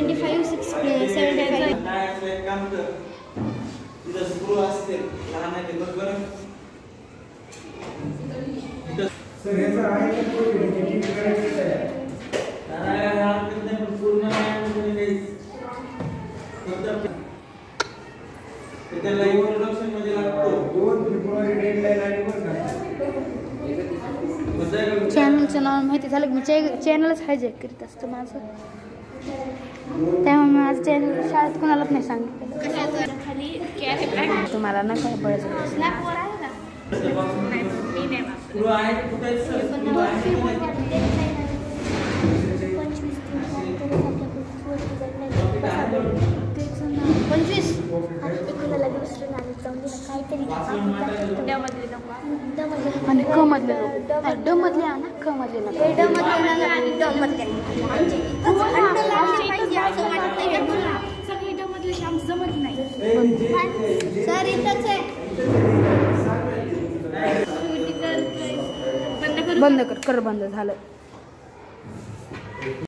25, 6, 75. काय असं एक काम कर, तिथं स्क्रू असते लहान आहे ते बघ बरं. सर याचा आहे का पूर्ण त्याला इंट्रोडक्शन मध्ये लागतो 2 फेब्रुवारी डेडलाईन आहे बरं का. चॅनलचं नाव माहिती झालं की मी चॅनलच हायजॅक करीत असतो माझं. त्यामुळे माझं चॅनल शाळेत कोणालाच नाही सांगितलं. तुम्हाला ना काय पडायचं आणि क मधले ड मधले ना क मधले जमत नाही. बंद कर बंद झालं.